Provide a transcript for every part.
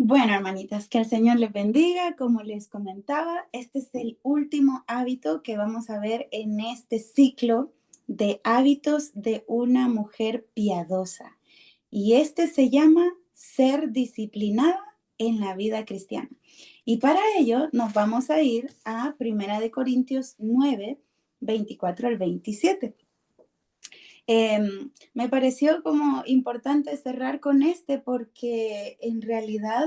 Bueno, hermanitas, que el Señor les bendiga. Como les comentaba, este es el último hábito que vamos a ver en este ciclo de hábitos de una mujer piadosa. Y este se llama ser disciplinada en la vida cristiana. Y para ello nos vamos a ir a 1 Corintios 9, 24 al 27. Me pareció como importante cerrar con este porque en realidad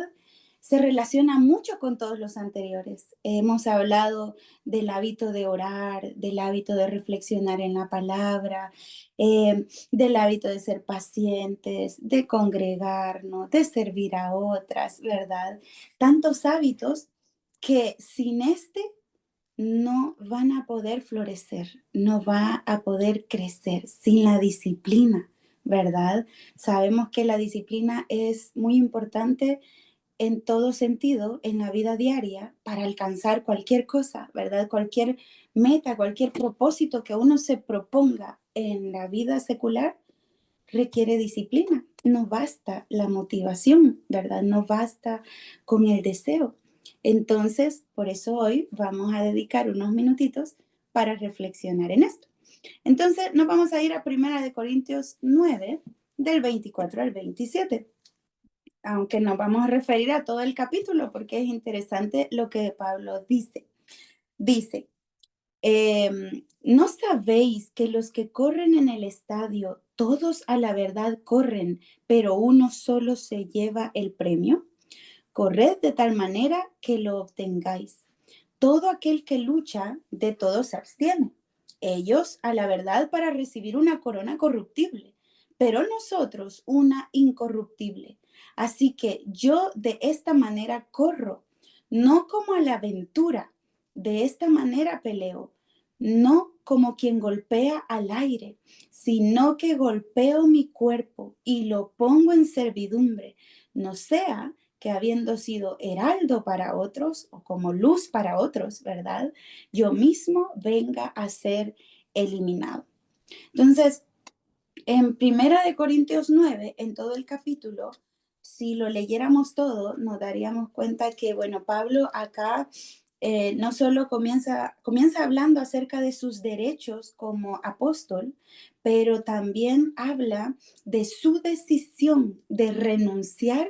se relaciona mucho con todos los anteriores. Hemos hablado del hábito de orar, del hábito de reflexionar en la palabra, del hábito de ser pacientes, de congregarnos, de servir a otras, ¿verdad? Tantos hábitos que sin este no van a poder florecer, no va a poder crecer sin la disciplina, ¿verdad? Sabemos que la disciplina es muy importante en todo sentido en la vida diaria para alcanzar cualquier cosa, ¿verdad? Cualquier meta, cualquier propósito que uno se proponga en la vida secular requiere disciplina. No basta la motivación, ¿verdad? No basta con el deseo. Entonces, por eso hoy vamos a dedicar unos minutitos para reflexionar en esto. Entonces, nos vamos a ir a 1 Corintios 9, del 24 al 27, aunque nos vamos a referir a todo el capítulo porque es interesante lo que Pablo dice. Dice, ¿no sabéis que los que corren en el estadio, todos a la verdad corren, pero uno solo se lleva el premio? Corred de tal manera que lo obtengáis. Todo aquel que lucha, de todo se abstiene. Ellos a la verdad para recibir una corona corruptible, pero nosotros una incorruptible. Así que yo de esta manera corro, no como a la aventura, de esta manera peleo, no como quien golpea al aire, sino que golpeo mi cuerpo y lo pongo en servidumbre, no sea que habiendo sido heraldo para otros o como luz para otros, ¿verdad? Yo mismo venga a ser eliminado. Entonces, en 1 Corintios 9, en todo el capítulo, si lo leyéramos todo, nos daríamos cuenta que, bueno, Pablo acá no solo comienza hablando acerca de sus derechos como apóstol, pero también habla de su decisión de renunciar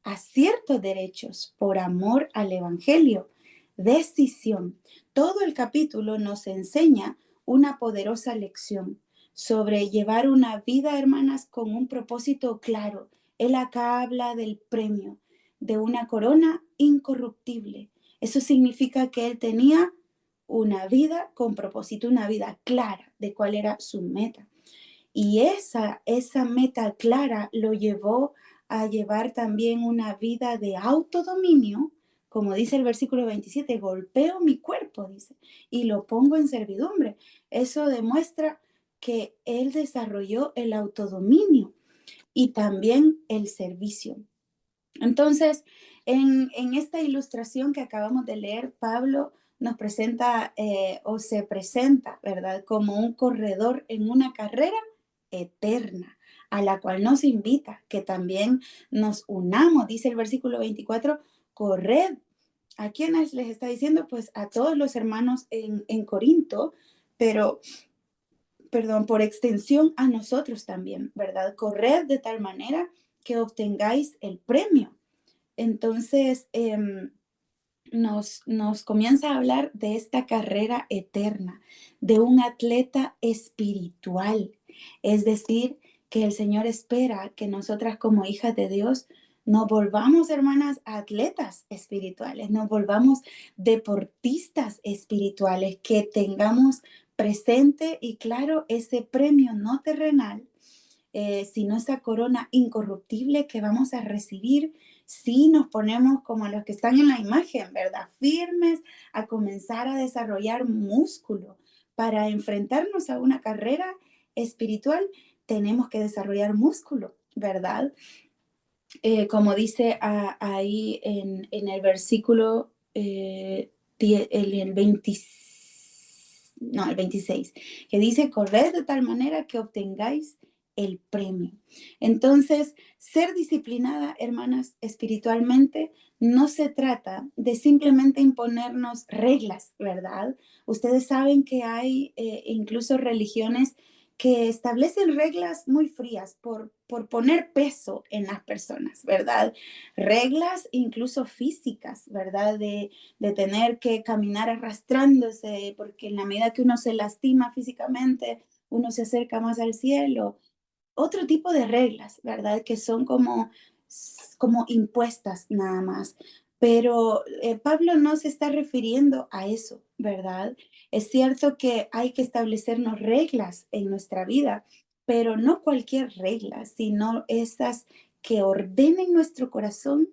a ciertos derechos por amor al Evangelio. Decisión. Todo el capítulo nos enseña una poderosa lección sobre llevar una vida, hermanas, con un propósito claro. Él acá habla del premio, de una corona incorruptible. Eso significa que él tenía una vida con propósito, una vida clara de cuál era su meta. Y esa meta clara lo llevó a llevar también una vida de autodominio, como dice el versículo 27, golpeo mi cuerpo, dice, y lo pongo en servidumbre. Eso demuestra que él desarrolló el autodominio y también el servicio. Entonces, en esta ilustración que acabamos de leer, Pablo nos presenta o se presenta, ¿verdad? Como un corredor en una carrera eterna, a la cual nos invita que también nos unamos, dice el versículo 24, corred. ¿A quiénes les está diciendo? Pues a todos los hermanos en Corinto, pero, perdón, por extensión a nosotros también, ¿verdad? Corred de tal manera que obtengáis el premio. Entonces, nos comienza a hablar de esta carrera eterna, de un atleta espiritual. Es decir, que el Señor espera que nosotras como hijas de Dios nos volvamos, hermanas, atletas espirituales, nos volvamos deportistas espirituales, que tengamos presente y claro ese premio no terrenal, sino esa corona incorruptible que vamos a recibir si nos ponemos como los que están en la imagen, ¿verdad? Firmes a comenzar a desarrollar músculo. Para enfrentarnos a una carrera espiritual, tenemos que desarrollar músculo, ¿verdad? Como dice ahí en el versículo el 20, no, el 26, que dice, corred de tal manera que obtengáis el premio. Entonces, ser disciplinada, hermanas, espiritualmente, no se trata de simplemente imponernos reglas, ¿verdad? Ustedes saben que hay incluso religiones que establecen reglas muy frías por poner peso en las personas, ¿verdad? Reglas incluso físicas, ¿verdad? De tener que caminar arrastrándose, porque en la medida que uno se lastima físicamente, uno se acerca más al cielo. Otro tipo de reglas, ¿verdad? Que son como impuestas nada más. Pero Pablo no se está refiriendo a eso, ¿verdad? Es cierto que hay que establecernos reglas en nuestra vida, pero no cualquier regla, sino esas que ordenen nuestro corazón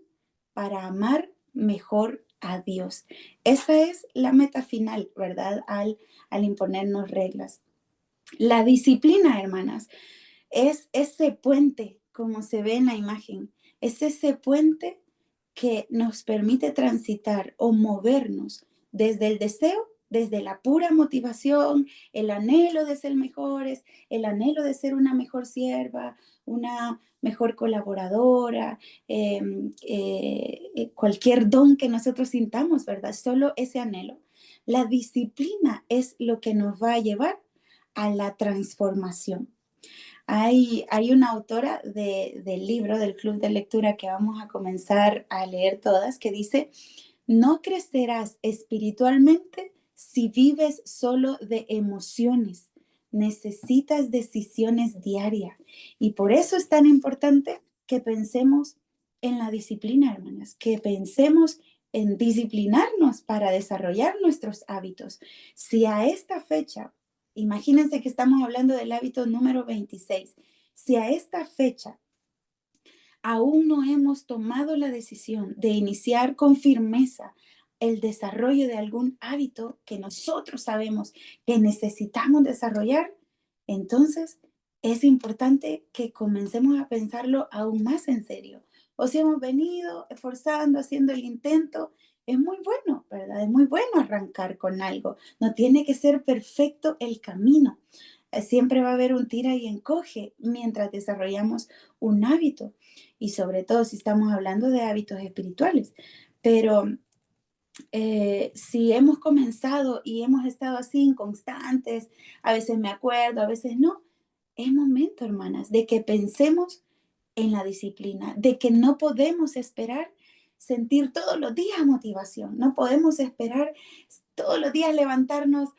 para amar mejor a Dios. Esa es la meta final, ¿verdad? Al imponernos reglas. La disciplina, hermanas, es ese puente, como se ve en la imagen, es ese puente que nos permite transitar o movernos desde el deseo, desde la pura motivación, el anhelo de ser mejores, el anhelo de ser una mejor sierva, una mejor colaboradora, cualquier don que nosotros sintamos, ¿verdad? Solo ese anhelo. La disciplina es lo que nos va a llevar a la transformación. Hay una autora del libro del club de lectura que vamos a comenzar a leer todas que dice, no crecerás espiritualmente si vives solo de emociones. Necesitas decisiones diarias. Y por eso es tan importante que pensemos en la disciplina, hermanas, que pensemos en disciplinarnos para desarrollar nuestros hábitos. Si a esta fecha, imagínense que estamos hablando del hábito número 26, si a esta fecha aún no hemos tomado la decisión de iniciar con firmeza el desarrollo de algún hábito que nosotros sabemos que necesitamos desarrollar, entonces es importante que comencemos a pensarlo aún más en serio. O si hemos venido esforzando, haciendo el intento, es muy bueno, ¿verdad? Es muy bueno arrancar con algo. No tiene que ser perfecto el camino. Siempre va a haber un tira y encoge mientras desarrollamos un hábito y sobre todo si estamos hablando de hábitos espirituales. Pero si hemos comenzado y hemos estado así inconstantes, a veces me acuerdo, a veces no, es momento, hermanas, de que pensemos en la disciplina, de que no podemos esperar sentir todos los días motivación, no podemos esperar todos los días levantarnos.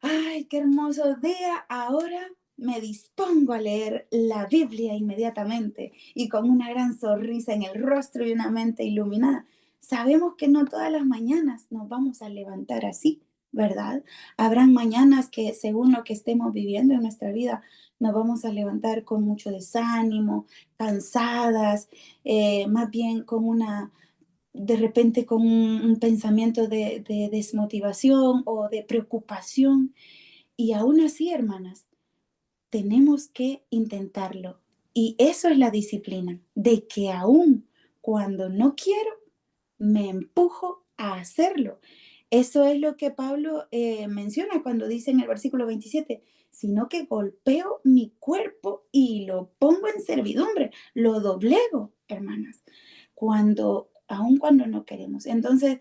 Ay, qué hermoso día. Ahora me dispongo a leer la Biblia inmediatamente y con una gran sonrisa en el rostro y una mente iluminada. Sabemos que no todas las mañanas nos vamos a levantar así, ¿verdad? Habrán mañanas que según lo que estemos viviendo en nuestra vida, nos vamos a levantar con mucho desánimo, cansadas, más bien con una de repente con un pensamiento de desmotivación o de preocupación. Y aún así, hermanas, tenemos que intentarlo. Y eso es la disciplina, de que aún cuando no quiero, me empujo a hacerlo. Eso es lo que Pablo menciona cuando dice en el versículo 27, sino que golpeo mi cuerpo y lo pongo en servidumbre, lo doblego, hermanas, aun cuando no queremos. Entonces,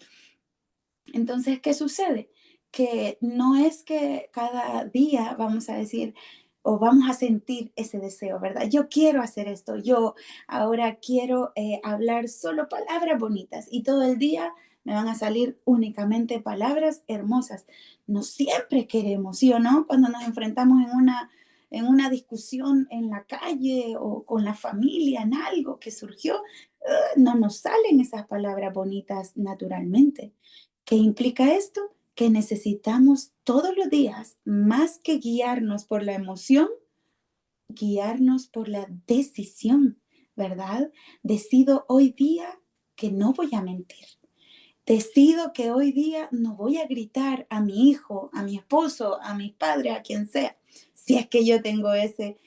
¿qué sucede? Que no es que cada día vamos a decir o vamos a sentir ese deseo, ¿verdad? Yo quiero hacer esto, yo ahora quiero hablar solo palabras bonitas y todo el día me van a salir únicamente palabras hermosas. No siempre queremos, ¿sí o no? Cuando nos enfrentamos en una discusión en la calle o con la familia, en algo que surgió, no nos salen esas palabras bonitas naturalmente. ¿Qué implica esto? Que necesitamos todos los días, más que guiarnos por la emoción, guiarnos por la decisión, ¿verdad? Decido hoy día que no voy a mentir. Decido que hoy día no voy a gritar a mi hijo, a mi esposo, a mis padres, a quien sea, si es que yo tengo ese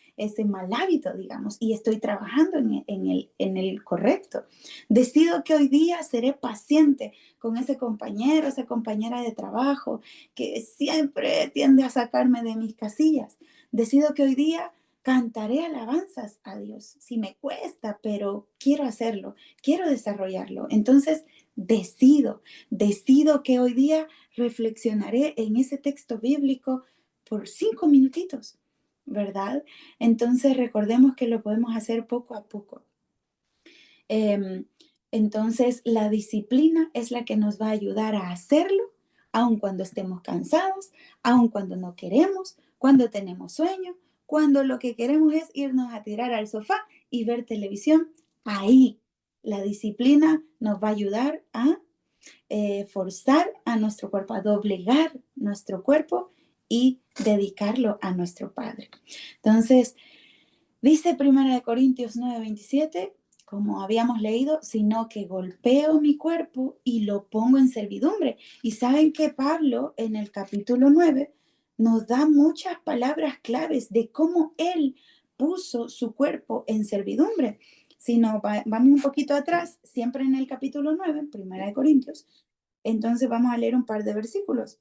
mal hábito, digamos, y estoy trabajando en el correcto. Decido que hoy día seré paciente con ese compañero, esa compañera de trabajo que siempre tiende a sacarme de mis casillas. Decido que hoy día cantaré alabanzas a Dios. Si me cuesta, pero quiero hacerlo, quiero desarrollarlo. Entonces, decido que hoy día reflexionaré en ese texto bíblico por 5 minutitos, ¿verdad? Entonces, recordemos que lo podemos hacer poco a poco. Em, entonces, la disciplina es la que nos va a ayudar a hacerlo, aun cuando estemos cansados, aun cuando no queremos, cuando tenemos sueño, cuando lo que queremos es irnos a tirar al sofá y ver televisión. Ahí la disciplina nos va a ayudar a forzar a nuestro cuerpo, a doblegar nuestro cuerpo y dedicarlo a nuestro Padre. Entonces, dice 1 Corintios 9:27, como habíamos leído, sino que golpeo mi cuerpo y lo pongo en servidumbre. Y saben que Pablo en el capítulo 9 nos da muchas palabras claves de cómo él puso su cuerpo en servidumbre. Si no, vamos un poquito atrás, siempre en el capítulo 9, 1 Corintios, entonces vamos a leer un par de versículos.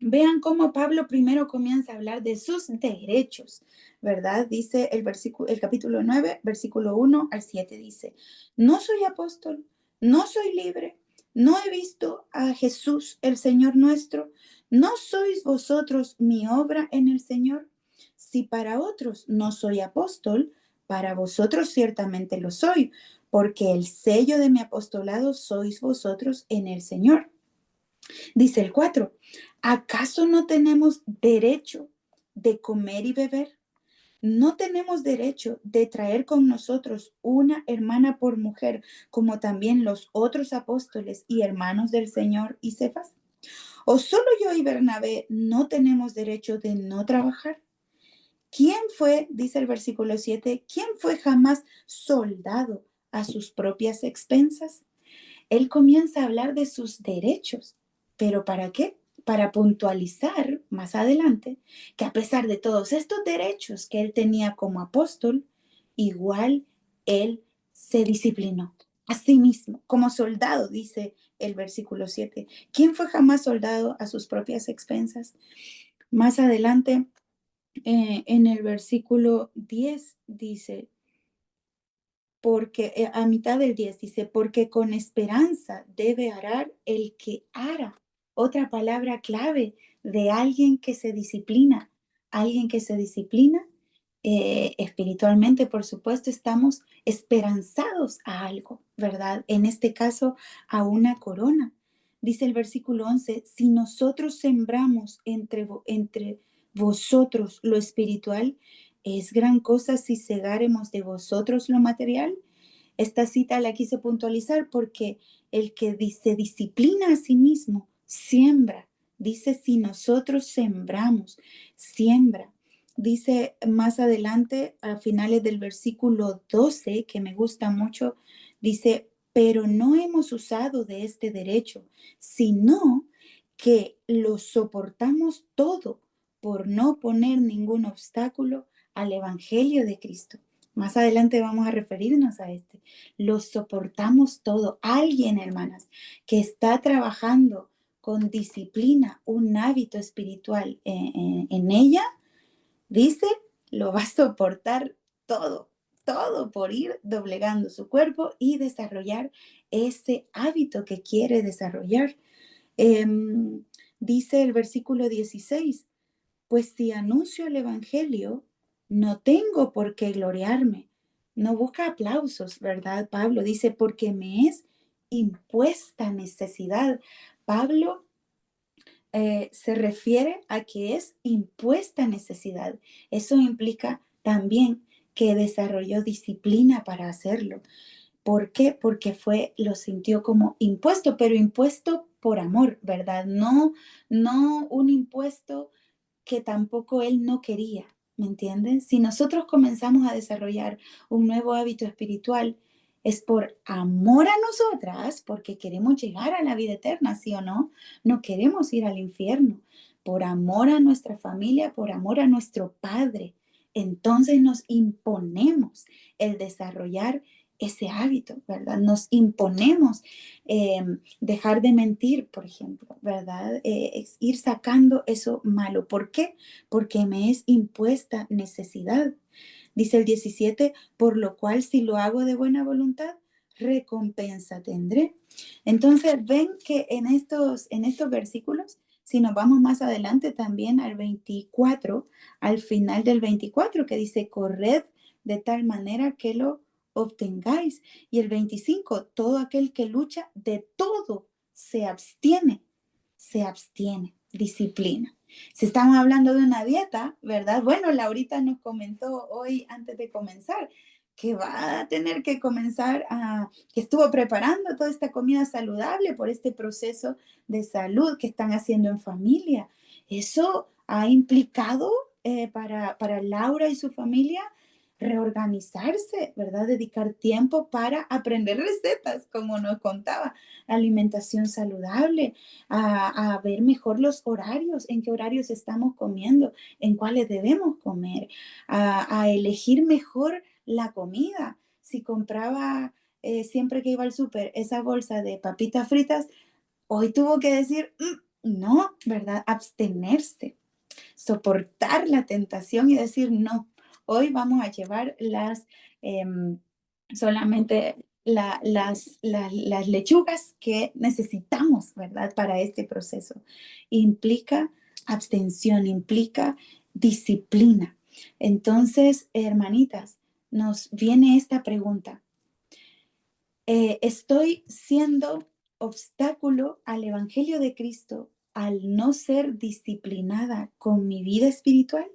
Vean cómo Pablo primero comienza a hablar de sus derechos, ¿verdad? Dice el capítulo 9, versículo 1 al 7, dice, no soy apóstol, no soy libre, no he visto a Jesús, el Señor nuestro, ¿no sois vosotros mi obra en el Señor? Si para otros no soy apóstol, para vosotros ciertamente lo soy, porque el sello de mi apostolado sois vosotros en el Señor. Dice el 4, ¿acaso no tenemos derecho de comer y beber? ¿No tenemos derecho de traer con nosotros una hermana por mujer, como también los otros apóstoles y hermanos del Señor y Cefas? ¿O solo yo y Bernabé no tenemos derecho de no trabajar? ¿Quién fue, dice el versículo 7, quién fue jamás soldado a sus propias expensas? Él comienza a hablar de sus derechos. ¿Pero para qué? Para puntualizar más adelante que a pesar de todos estos derechos que él tenía como apóstol, igual él se disciplinó a sí mismo, como soldado, dice el versículo 7. ¿Quién fue jamás soldado a sus propias expensas? Más adelante, en el versículo 10 dice, porque a mitad del 10 dice, porque con esperanza debe arar el que ara. Otra palabra clave de alguien que se disciplina espiritualmente, por supuesto, estamos esperanzados a algo, ¿verdad? En este caso, a una corona. Dice el versículo 11, si nosotros sembramos entre vosotros lo espiritual, ¿es gran cosa si cegáremos de vosotros lo material? Esta cita la quise puntualizar porque el que se disciplina a sí mismo, siembra. Dice, si nosotros sembramos, siembra. Dice más adelante, a finales del versículo 12, que me gusta mucho, dice, pero no hemos usado de este derecho, sino que lo soportamos todo por no poner ningún obstáculo al Evangelio de Cristo. Más adelante vamos a referirnos a este. Lo soportamos todo. Alguien, hermanas, que está trabajando con disciplina, un hábito espiritual en ella, dice, lo va a soportar todo, todo por ir doblegando su cuerpo y desarrollar ese hábito que quiere desarrollar. Dice el versículo 16, pues si anuncio el Evangelio, no tengo por qué gloriarme. No busca aplausos, ¿verdad? Pablo dice, porque me es impuesta necesidad. Pablo se refiere a que es impuesta necesidad. Eso implica también que desarrolló disciplina para hacerlo. ¿Por qué? Porque lo sintió como impuesto, pero impuesto por amor, ¿verdad? No un impuesto que tampoco él no quería, ¿me entiendes? Si nosotros comenzamos a desarrollar un nuevo hábito espiritual, es por amor a nosotras, porque queremos llegar a la vida eterna, ¿sí o no? No queremos ir al infierno. Por amor a nuestra familia, por amor a nuestro Padre. Entonces nos imponemos el desarrollar ese hábito, ¿verdad? Nos imponemos dejar de mentir, por ejemplo, ¿verdad? Es ir sacando eso malo. ¿Por qué? Porque me es impuesta necesidad. Dice el 17, por lo cual si lo hago de buena voluntad, recompensa tendré. Entonces, ven que en estos versículos, si nos vamos más adelante también al 24, al final del 24, que dice, corred de tal manera que lo obtengáis. Y el 25, todo aquel que lucha de todo se abstiene, disciplina. Si estamos hablando de una dieta, ¿verdad? Bueno, Laurita nos comentó hoy antes de comenzar que va a tener que comenzar que estuvo preparando toda esta comida saludable por este proceso de salud que están haciendo en familia. Eso ha implicado para Laura y su familia reorganizarse, ¿verdad? Dedicar tiempo para aprender recetas, como nos contaba, alimentación saludable, a ver mejor los horarios, en qué horarios estamos comiendo, en cuáles debemos comer, a elegir mejor la comida. Si compraba siempre que iba al súper esa bolsa de papitas fritas, hoy tuvo que decir, no, ¿verdad? Abstenerse, soportar la tentación y decir, no, hoy vamos a llevar solamente las lechugas que necesitamos, ¿verdad? Para este proceso. Implica abstención, implica disciplina. Entonces, hermanitas, nos viene esta pregunta. ¿Estoy siendo obstáculo al Evangelio de Cristo al no ser disciplinada con mi vida espiritual?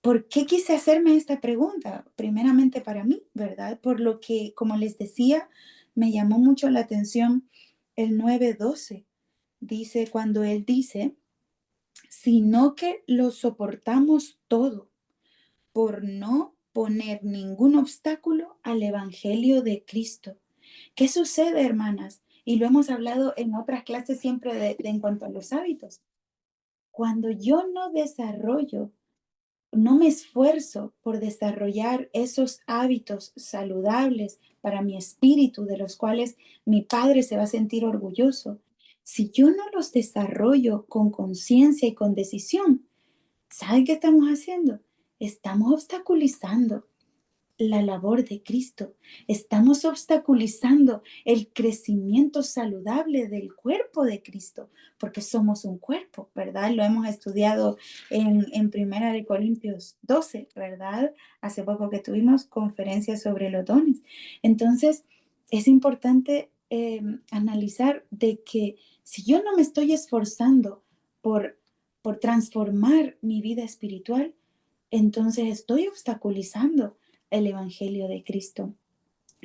¿Por qué quise hacerme esta pregunta? Primeramente para mí, ¿verdad? Por lo que, como les decía, me llamó mucho la atención el 9:12. Dice, cuando él dice, sino que lo soportamos todo por no poner ningún obstáculo al Evangelio de Cristo. ¿Qué sucede, hermanas? Y lo hemos hablado en otras clases siempre en cuanto a los hábitos. Cuando yo no me esfuerzo por desarrollar esos hábitos saludables para mi espíritu, de los cuales mi padre se va a sentir orgulloso. Si yo no los desarrollo con conciencia y con decisión, ¿saben qué estamos haciendo? Estamos obstaculizando la labor de Cristo. Estamos obstaculizando el crecimiento saludable del cuerpo de Cristo, porque somos un cuerpo, ¿verdad? Lo hemos estudiado en Primera de Corintios 12, ¿verdad? Hace poco que tuvimos conferencias sobre los dones. Entonces, es importante analizar de que si yo no me estoy esforzando por transformar mi vida espiritual, entonces estoy obstaculizando el Evangelio de Cristo.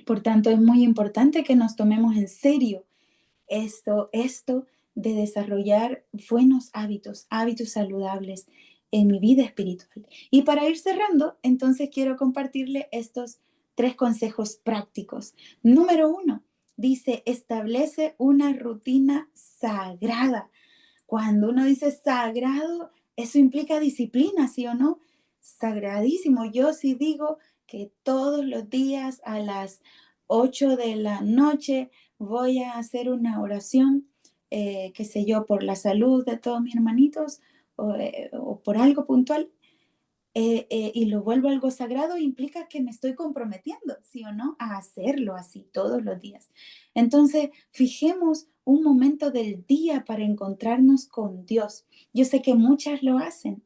Por tanto, es muy importante que nos tomemos en serio esto de desarrollar buenos hábitos, hábitos saludables en mi vida espiritual. Y para ir cerrando, entonces quiero compartirle estos 3 consejos prácticos. Número 1, dice, establece una rutina sagrada. Cuando uno dice sagrado, eso implica disciplina, ¿sí o no? Sagradísimo. Yo sí digo que todos los días a las 8 de la noche voy a hacer una oración, qué sé yo, por la salud de todos mis hermanitos o por algo puntual, y lo vuelvo algo sagrado, implica que me estoy comprometiendo, ¿sí o no?, a hacerlo así todos los días. Entonces, fijemos un momento del día para encontrarnos con Dios. Yo sé que muchas lo hacen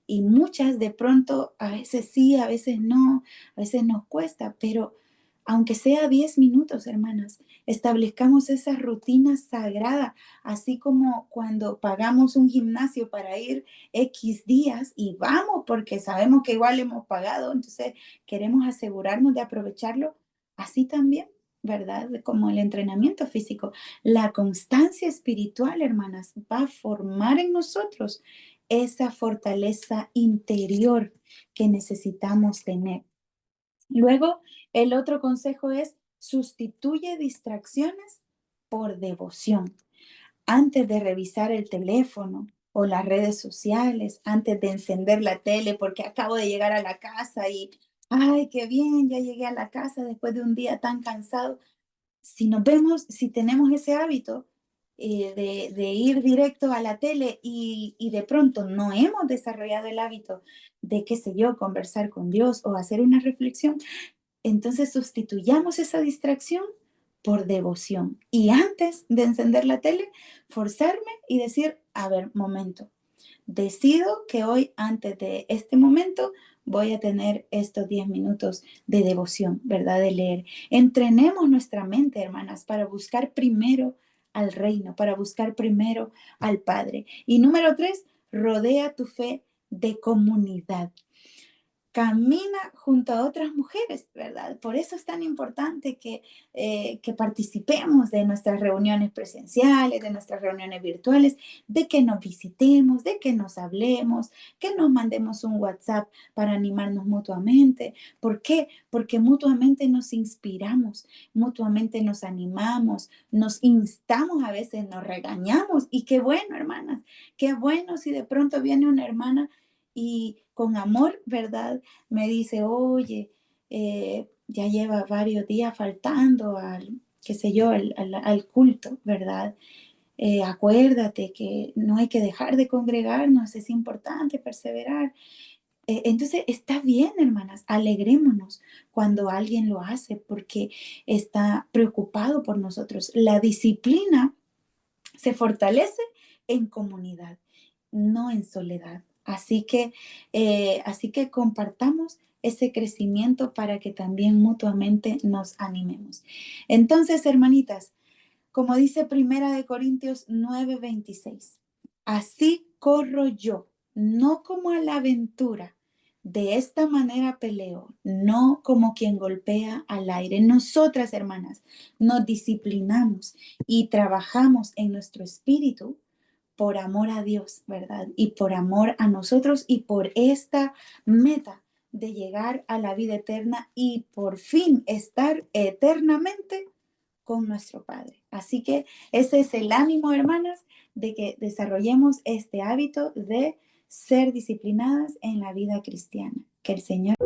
y muchas de pronto, a veces sí, a veces no, a veces nos cuesta, pero aunque sea 10 minutos, hermanas, establezcamos esa rutina sagrada, así como cuando pagamos un gimnasio para ir X días y vamos porque sabemos que igual hemos pagado, entonces queremos asegurarnos de aprovecharlo, así también, ¿verdad? Como el entrenamiento físico. La constancia espiritual, hermanas, va a formar en nosotros esa fortaleza interior que necesitamos tener. Luego, el otro consejo es sustituye distracciones por devoción. Antes de revisar el teléfono o las redes sociales, antes de encender la tele porque acabo de llegar a la casa y Ay, qué bien, ya llegué a la casa después de un día tan cansado. Si nos vemos, si tenemos ese hábito de ir directo a la tele y de pronto no hemos desarrollado el hábito de, qué sé yo, conversar con Dios o hacer una reflexión, entonces sustituyamos esa distracción por devoción. Y antes de encender la tele, forzarme y decir, a ver, momento, decido que hoy, antes de este momento, voy a tener estos 10 minutos de devoción, ¿verdad? De leer. Entrenemos nuestra mente, hermanas, para buscar primero al reino, para buscar primero al Padre. Y número 3, rodea tu fe de comunidad. Camina junto a otras mujeres, ¿verdad? Por eso es tan importante que participemos de nuestras reuniones presenciales, de nuestras reuniones virtuales, de que nos visitemos, de que nos hablemos, que nos mandemos un WhatsApp para animarnos mutuamente. ¿Por qué? Porque mutuamente nos inspiramos, mutuamente nos animamos, nos instamos, a veces nos regañamos. Y qué bueno, hermanas, qué bueno si de pronto viene una hermana y con amor, ¿verdad? Me dice, oye, ya lleva varios días faltando al, qué sé yo, al culto, ¿verdad? Acuérdate que no hay que dejar de congregarnos, es importante perseverar. Entonces, está bien, hermanas, alegrémonos cuando alguien lo hace porque está preocupado por nosotros. La disciplina se fortalece en comunidad, no en soledad. Así que compartamos ese crecimiento para que también mutuamente nos animemos. Entonces, hermanitas, como dice Primera de Corintios 9:26, así corro yo, no como a la aventura. De esta manera peleo, no como quien golpea al aire. Nosotras, hermanas, nos disciplinamos y trabajamos en nuestro espíritu por amor a Dios, ¿verdad? Y por amor a nosotros y por esta meta de llegar a la vida eterna y por fin estar eternamente con nuestro Padre. Así que ese es el ánimo, hermanas, de que desarrollemos este hábito de ser disciplinadas en la vida cristiana. Que el Señor